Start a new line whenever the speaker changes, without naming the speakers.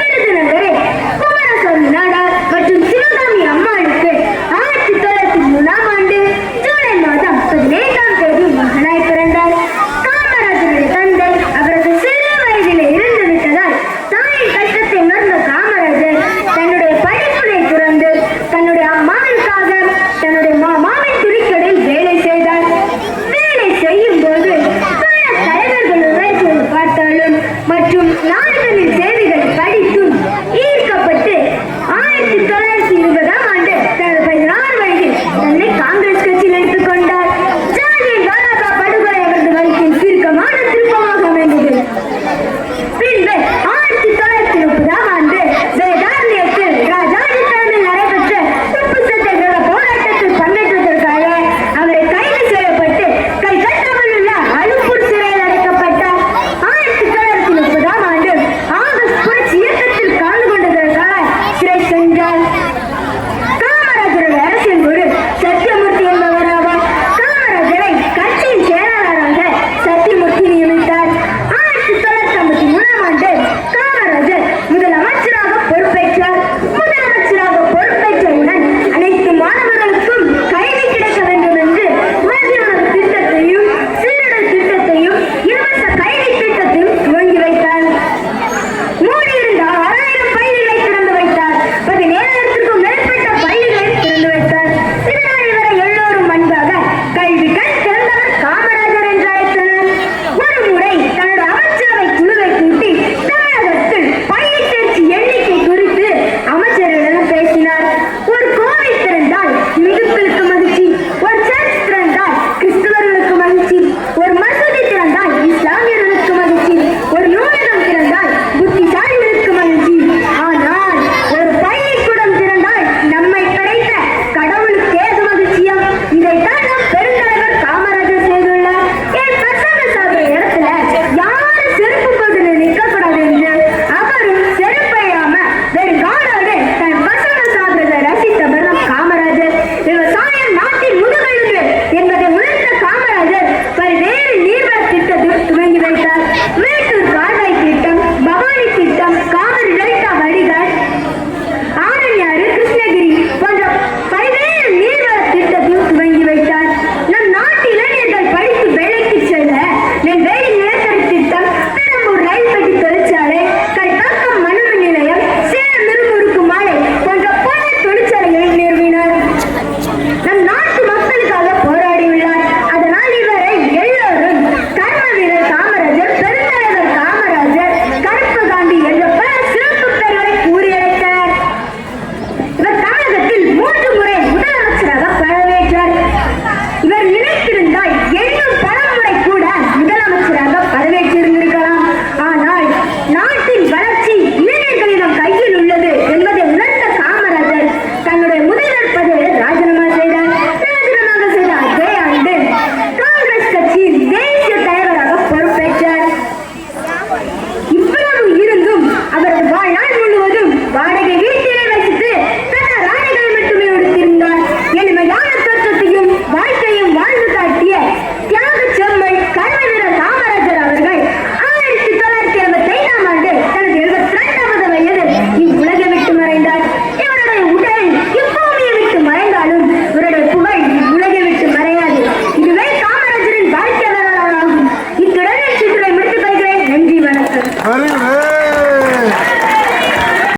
விருதுநகரில் குமாரசாமி நாடார் மற்றும் சிவகாமி அம்மாளுக்கு 1903ஆம் ஆண்டு ஜூலை மாதம் 15ஆம் தேதி மகனாய் பிறந்தார். காமராஜருடைய தந்தை அவரது சிறு வயதிலே இருந்து விட்டதால் தாயின் கஷ்டத்தை உணர்ந்த காமராஜர் தன்னுடைய படிப்பினை துறந்து தன்னுடைய அம்மாவிற்காக தன்னுடைய மாமாவின் துணிக்கடையில் வேலை செய்தார். வேலை செய்யும் போது பல தலைவர்களுடன் பார்த்தாலும் மற்றும் நாடுகளின் செய்திகளை படித்தும் ஈர்க்கப்பட்டு 1920ஆம் ஆண்டு தனது 16 வயதில் தன்னை காங்கிரஸ் கட்சியில் எடுத்துக் கொண்டார். ஜாலியன் வாலாபா படுகொலை அவரது வாழ்க்கையின் தீர்க்கமான திருப்பமாக அமைந்தது. பின்பு 1930ஆம் ஆண்டு வேதாரண்யத்தில் ராஜாஜி தலைமையில் நடைபெற்ற உப்பு சத்தியாகிரக போராட்டத்தில் பங்கேற்றதற்காக அவரை கைது செய்யப்பட்டு கல்கத்தாவில் உள்ள அலிப்பூர் சிறையில் அடைக்கப்பட்டார். 1930ஆம் ஆண்டு ஆகஸ்ட் புரட்சி இயக்கத்தில் கலந்து கொண்டதற்காக சிறை சென்றார். காமராஜருடைய அரசியல் குரு சத்தியமூர்த்தி என்பவர் ஆவார். காமராஜரை கட்சியின் செயலாளராக சத்தியமூர்த்தி நியமித்தார். 1953ஆம் ஆண்டு காமராஜர் முதலமைச்சராக பொறுப்பேற்றார். முதலமைச்சராக பொறுப்பேற்றவுடன் அனைத்து மாணவர்களுக்கும் கல்வி கிடைக்க வேண்டும் என்று மதிய உணவு திட்டத்தையும் சீருடை திட்டத்தையும் இலவச கல்வி திட்டத்தையும் துவங்கி வைத்தார். மூடியிருந்த 6000 பள்ளிகளை திறந்து வைத்தார். 17,000க்கும் மேற்பட்ட பள்ளிகளை திறந்து வைத்தார். இதனால் இவரை எல்லோரும் அன்பாக கல்வி கண் திறந்தவர் காமராஜர் என்று அழைத்தனர். ஒரு முறை தன்னோட அமைச்சரவை குழுவை கூட்டி தமிழகத்தில் பள்ளி தேர்ச்சி எண்ணிக்கை குறித்து அமைச்சர்களிடம் பேசினார். ஒரு கோவில் திறந்தால் இந்துக்களுக்கு மகிழ்ச்சி, ஒரு சர்ச் திறந்தால் கிறிஸ்தவர்களுக்கு மகிழ்ச்சி, ஒரு மசூதி திறந்தால் இஸ்லாமியர்களுக்கு மகிழ்ச்சி, ஒரு நூலகம் திறந்தால் புத்திசாலிகளுக்கு மகிழ்ச்சி. ஆனால் ஒரு பள்ளிக்கூடம் திறந்தால் நம்மை படைத்த கடவுளுக்கு ஏது மகிழ்ச்சியா? இதைத்தான் நம் பெருந்தலைவர் காமராஜர் செய்துள்ளார். என் பசங்க சாப்பிட இடத்துல யாரும் செருப்பு போட்டு நிற்கக்கூடாது என்று அவரும் செருப்பையாம வேறு காலோடு தன் பசங்க சாப்பிடுறதை ரசித்தவர் நம் காமராஜர். விவசாயம் நாட்டின் முதுகெலும்பு என்பதை உணர்ந்த காமராஜர் பல்வேறு நீர்வள திட்டத்தை துவங்கி வைத்தார். மேட்டூர் கால்வாய் திட்டம், பவானி திட்டம், காவிரி டெல்டா வடிகால், ஆரண்யாறு, கிருஷ்ணகிரி போன்ற பல்வேறு நீர்வள திட்டத்தையும் துவங்கி வைத்தார். நம் நாட்டு இளைஞர்கள் படித்து வேலைக்கு செல்ல நெல்வேலி நிலக்கரி திட்டம், பெரம்பூர் ரயில் பெட்டி தொழிற்சாலை, கல்பாக்கம் மணல் நிலையம், சேலம் இருமுறுக்கு மாலை போன்ற பல தொழிற்சாலைகளை நிறுவினார். நம் நாட்டு மக்களுக்காக போராடியுள்ளார். அதனால் இவரை எல்லோரும் கர்ம வீரர் காமராஜர், பெருந்தலைவர் காமராஜர், கருப்பு காந்தி என்ற பல சிறப்பு பெயர்களை கூறி அழைத்தனர். இவர் தமிழகத்தில் 3 முறை முதலமைச்சராக பதவியேற்றார். இவர் நினைத்திருந்தால் இன்னும் பல முறை கூட முதலமைச்சராக பதவியேற்றிருந்திருக்கலாம். ஆனால் நாட்டின் வளர்ச்சி இளைஞர்களிடம் கையில் உள்ளது என்பதை உணர்ந்த காமராஜர் தன்னுடைய முதல்வர் பதவியை ராஜினாமா செய்தார். ராஜினாமா செய்த அதே ஆண்டு காங்கிரஸ் கட்சியின் தேசிய தலைவராக பொறுப்பேற்றார். இவ்வளவு இருந்தும் அவரது வாழ்நாள் முழுவதும் வாடகை வீட்டிலே வசித்து தன ராணிகளை மட்டுமே உடுத்திருந்தார். எளிமையான தோற்றத்தையும் வாழ்க்கையும் வாழ்ந்து காட்டிய தியாக செம்மல் கர்ம வீரர் காமராஜர் அவர்கள் 1975ஆம் ஆண்டு தனது 72வது வயதில் இவ்வுலகை விட்டு மறைந்தார். இவருடைய உடல் இப்பூமியை விட்டு மறைந்தாலும் இவருடைய புகழ் உலகை விட்டு மறையாது. இதுவே காமராஜரின் வாழ்க்கை வரலாறாகும். இத்துடன் சிற்றுரை முடித்துக் கொள்கிறேன். நன்றி, வணக்கம்.